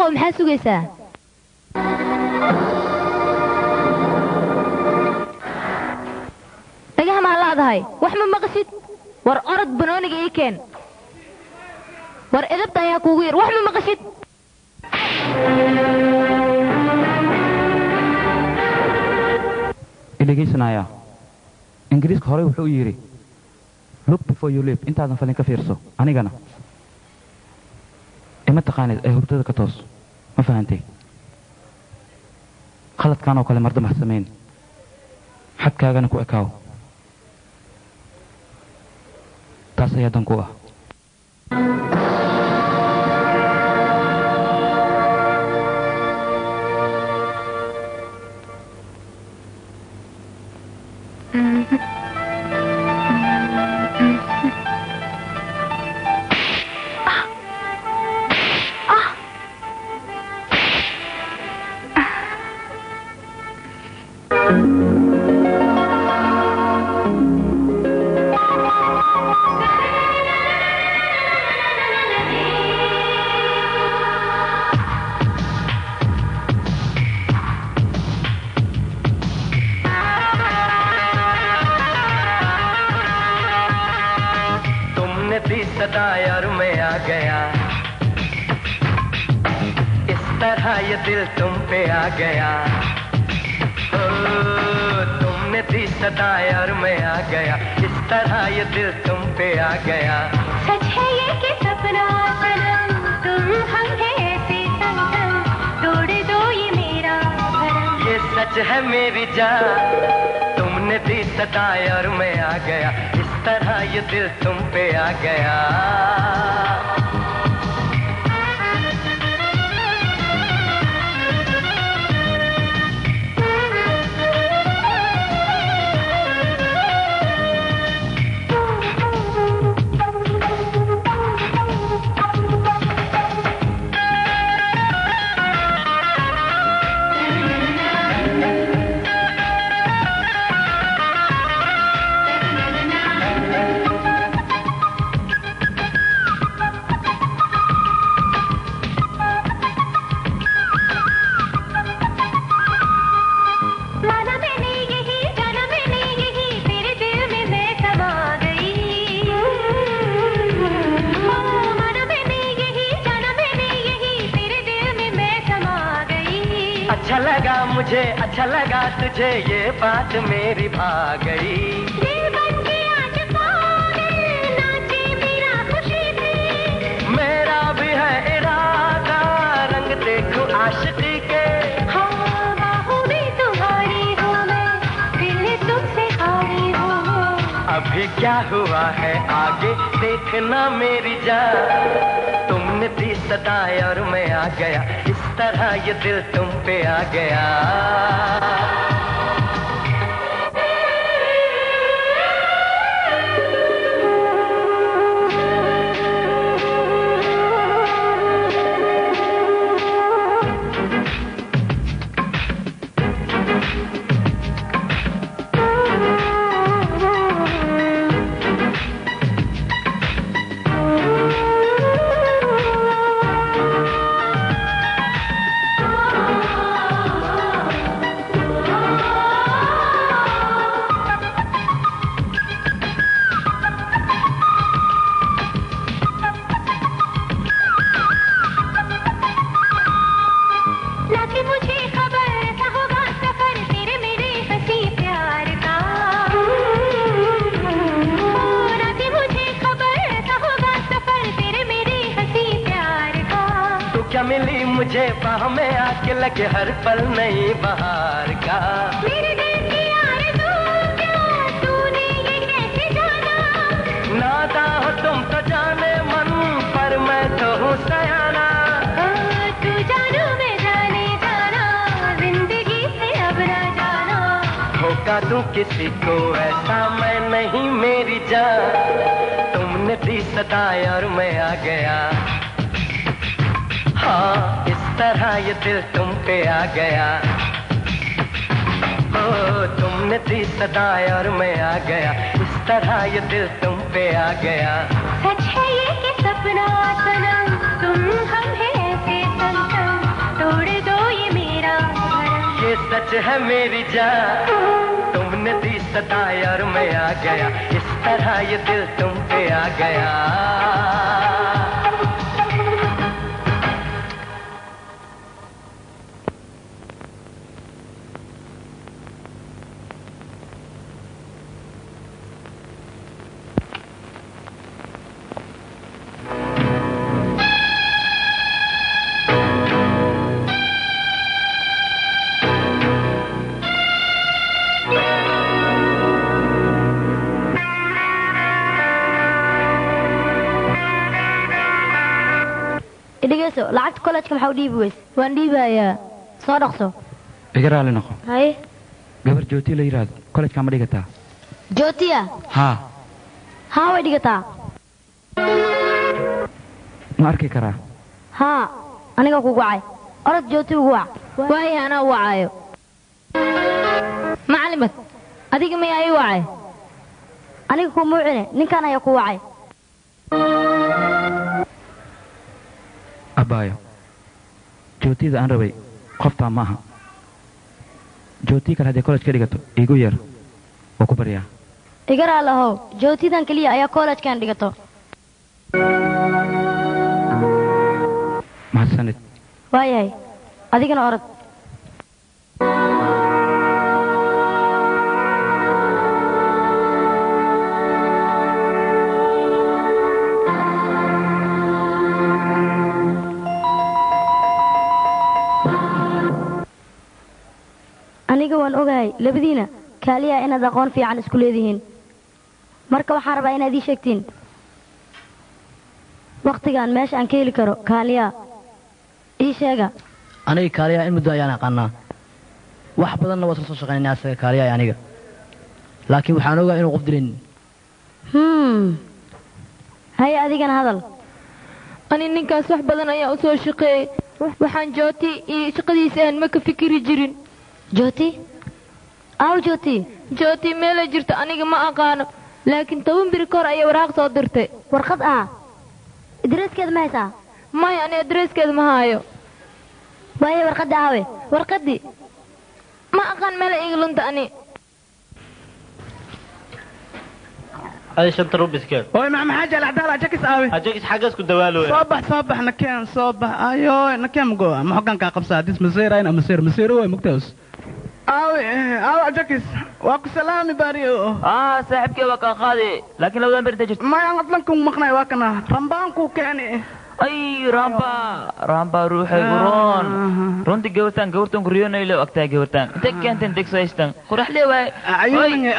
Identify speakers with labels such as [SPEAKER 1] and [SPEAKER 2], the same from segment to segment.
[SPEAKER 1] dhaqaaqo maxaa sugaysaa dhagaha maa laadahay wax ma maqashid war orod banooniga ii keen war edabta ayaa kuugu yar wax ma maqashid
[SPEAKER 2] dhegeysanaya ingiriiska hore wuxuu yiri look before you leap intaadan falin ka fiirso anigana ima taqaanid ee hurdada ka toos ma fahantay khaladkan oo kale mardama sameyn xadkaagana ku ekaaw taas ayaa dan ku ah
[SPEAKER 3] अच्छा लगा तुझे ये बात मेरी भा गई मेरा भी है इरादा रंग देखो आशिकी के बाहों भी तुम्हारी हो मैं दिल तुमसे हारी हो अभी क्या हुआ है आगे देखना मेरी जान तुमने दी सदा और मैं आ गया इस तरह ये दिल तुम पे आ गया लगे हर पल नई बहार का मेरे दिल की आरज़ू क्या तूने ये कैसे जाना नाता हो तुम तो जाने मन पर मैं तो हूँ सयाना तू जानो मैं जाने जाना जिंदगी से अब ना जाना धोखा दूं किसी को ऐसा मैं नहीं मेरी जान तुमने दी सदा और मैं आ गया हाँ इस तरह ये दिल तुम पे आ गया ओ तुमने दी सदा और मैं आ गया इस तरह ये दिल तुम पे आ गया सच है ये कि सपना सनम तुम हम हैं ऐसे संगम ये सच है मेरी जान तुमने दी सदा और मैं आ गया इस तरह ये दिल तुम पे आ गया
[SPEAKER 1] idhigeyso lacagta college-ka maxaa u dhiibi weys waan dhiibayaa soo dhaqso
[SPEAKER 2] iga raali noqo
[SPEAKER 1] haye
[SPEAKER 2] gabar jooti la yiraahdo college-ka ma dhigataa
[SPEAKER 1] jootiya
[SPEAKER 2] haa
[SPEAKER 1] way dhigataa
[SPEAKER 2] ma arki karaa
[SPEAKER 1] haa aniga kugu wacay orod jooti ugu wac waaye anaa u wacayo macalimad adiga miyaa ii wacay aniga ku muucine ninkan ayaa ku wacay
[SPEAKER 2] abaayo jootida aan rabay qoftaa maaha jootii kale hadday college ka dhigato iigu yeer waa ku baryaa
[SPEAKER 1] iga raalahow jootidan keliya ayaa college-kan dhigato
[SPEAKER 2] mahadsanid
[SPEAKER 1] waayahay adigana orod aniga waan ogahay labadiina kaaliya inaad aqoon fiican isku leedihiin marka waxaan rabaa inaad ii sheegtiin wakhtigan meesha aan ka heli karo kaaliya ii sheega
[SPEAKER 4] aniga kaaliya in muddo ayaan aqaanaa wax badanna waa isla soo shaqaynaa asaga kaaliya aniga laakiin waxaan ogaa inuu qof dilin
[SPEAKER 1] haye adigana hadal
[SPEAKER 5] ani ninkaas wax badan ayaa u soo shaqeeyey waxaan jooti iyo shaqadiisa aan ma ka fikiri jirin
[SPEAKER 1] jooti
[SPEAKER 5] jooti meelay jirto aniga ma aqaano laakiin 10 biri kahor ayay waraaq soo dirtay
[SPEAKER 1] warqad adreeskeeda ma haysaa
[SPEAKER 5] maya ani adreeskeeda ma haayo
[SPEAKER 1] waaye warqadda aawe
[SPEAKER 5] warqaddii ma aqaan meelay iga lunta ani
[SPEAKER 6] هذه شنطة روبس كيف؟
[SPEAKER 7] اوي مع حاجة العدالة جاكس قوي
[SPEAKER 6] هجاكس حاجة اسكو دوالو
[SPEAKER 7] صبح نكين صبح ايوه نكين جوا ما حقن كقبصة ديس مسير اين مسير هو مكتوس اوي جاكس واكو سلامي باريو
[SPEAKER 6] صاحب كيف وكان خالي لكن لو دمبر تجت
[SPEAKER 7] ما ينقطلنكم مقنعي واكنا رمبانكو كاني
[SPEAKER 6] اي رامبا روحي قرون رونتي قورتان كريونا إلو أكتا قورتان انتك كانتين ديك سايستان قرح لي واي
[SPEAKER 7] عيوني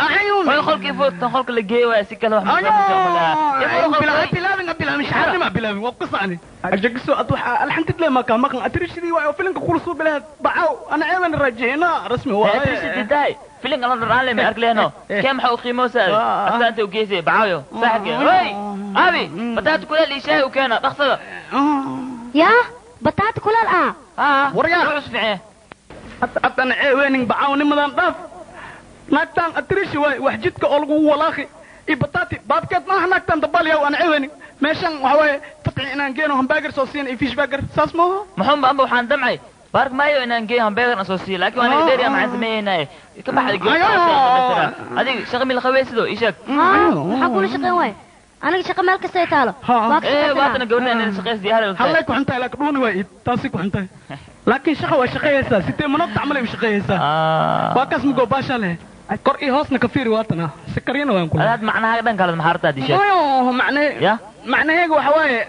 [SPEAKER 6] واي خلقي فوتان خلق اللي جي واي سكة لوح
[SPEAKER 7] بلا مش حد ما بلا وقصاني أجاكسو أطوح الحنت لي ما كان أتريش دي واي وفلنك خلصوا بلا بعاو أنا عيوان رجينا رسمي واي
[SPEAKER 6] أتريش دي داي فيلم الله نرعلي من أركلينو كم حقو قيمو ساوي أصلا أنت وكيسي بعاويو صاحب كي وي أبي بتاعت كل اللي شاي وكان أخصد
[SPEAKER 1] يا بطاط كلال
[SPEAKER 6] وريان روح فيه
[SPEAKER 7] أتنا عيوانين بعاوني مدان ضاف ناكتان أتريش واي وحجتك أولغو ولاخي إي بطاطي بابكت ما ناكتان دباليا وأنا عيواني ماشان وحواي تطعي إنان جينو همباقر سوسين إي فيش باقر ساسمو
[SPEAKER 6] محمد أبو حان دمعي بارك مايو إنان جي همباقر أسوسي لكن أنا قدير يا معن سمينا كم أحد يقول هذه شغمي الخويس دو إيشك
[SPEAKER 1] حقول شقين واي أنا شقة مالك سيتالو
[SPEAKER 6] إيه واتنا قولنا إن الشقيس دي هذا
[SPEAKER 7] هلا يكون أنت لك دوني وايد تاسيك أنت لكن شقة وشقيسة ستة مناطق تعمل بشقيسة باكس مجو باشا له كوري هوسنا كفير واتنا سكرينا وين كله
[SPEAKER 6] هذا معناها هذا كلام محارتة دي شيء
[SPEAKER 7] أيوه معناه
[SPEAKER 6] يا
[SPEAKER 7] معناه هيك وحواي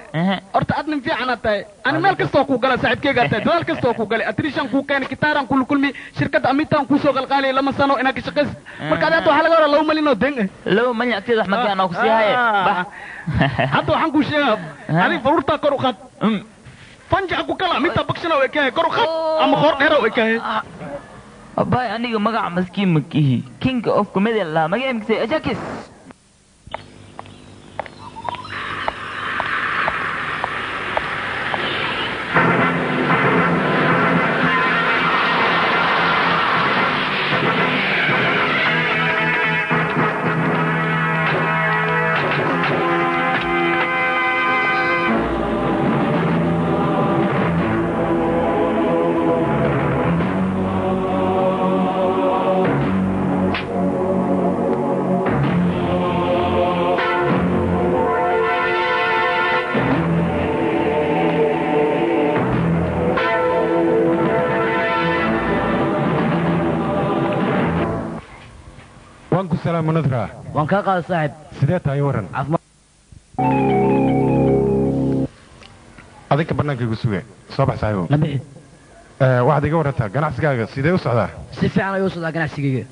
[SPEAKER 7] أرت أدنى في عنا تاي أنا مالك استوكو قال سعيد كي قال مالك استوكو قال أتريشان كو كان كتاران كل مي شركة أميتان كو سوق القالي لما سانو إنك شقيس مركزات وحلا قال لو ملينو دين
[SPEAKER 6] لو من يأتي رح مكان أو كسيها بح
[SPEAKER 7] حتى حنكو شاب أنا فرورتا كروخات فنجا كو كلا أميتا بكشنا ويكاه كروخات أم خور نهرو ويكاه
[SPEAKER 6] أباي أنا مقع مسكين مكيه كينج أوف كوميديا لا مقع مكسي أجاكس
[SPEAKER 8] waa munadra
[SPEAKER 4] waan kaa qaaday saaxiib
[SPEAKER 8] sidee tahay waran adinka bannaanka igu suge soo bax saaxiibo
[SPEAKER 4] la bixi
[SPEAKER 8] waxaad iga warantaa ganacsigaaga sidee u socdaa
[SPEAKER 4] si fiican ayuu u socdaa ganacsigayga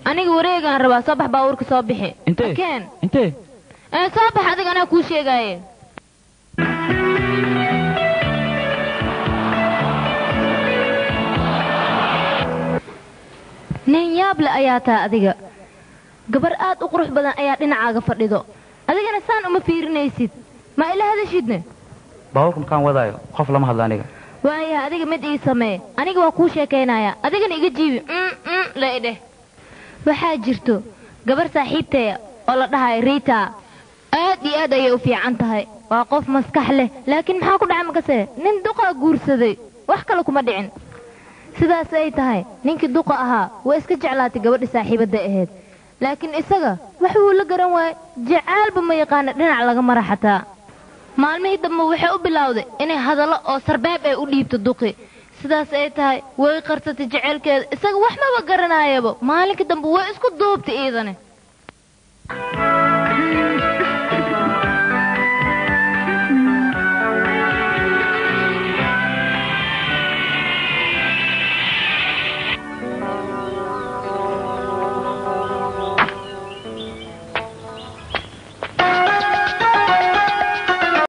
[SPEAKER 1] aniga wareegaan rabaa soo bax baabuurka soo bixi
[SPEAKER 2] intee
[SPEAKER 1] soo bax adiga anaa kuu sheegaaye nin yaable ayaa taa adiga gabar aad u qurux badan ayaa dhinacaaga fadhido adigana saan uma fiirinaysid ma ila hadashidne
[SPEAKER 2] baabuurka markaan wadaayo qof lama hadla aniga
[SPEAKER 1] waaya adiga mid ii samee aniga waa kuu sheekaynaya adigana iga jiibi la idheh waxaa jirto gabar saaxiibtaya oo la dhahayo riita aad iyo aad ayay u fiican tahay waa qof maskax leh laakiin maxaa ku dhacay makase nin duqaa guursaday wax kale kuma dhicin sidaas ay tahay ninkii duqa ahaa waa iska jeclaatay gabadhi saaxiibadda ahayd laakiin isaga wax wuu la garan waayey jacaalba ma yaqaana dhinac laga mara xataa maalmihii dambe waxay u bilowday inay hadallo oo sarbeeb ay u dhiibto duqi sidaas ay tahay way qarsatay jaceylkeeda isaga wax maba garanaayaba maalinka dambe way isku duubtay iidane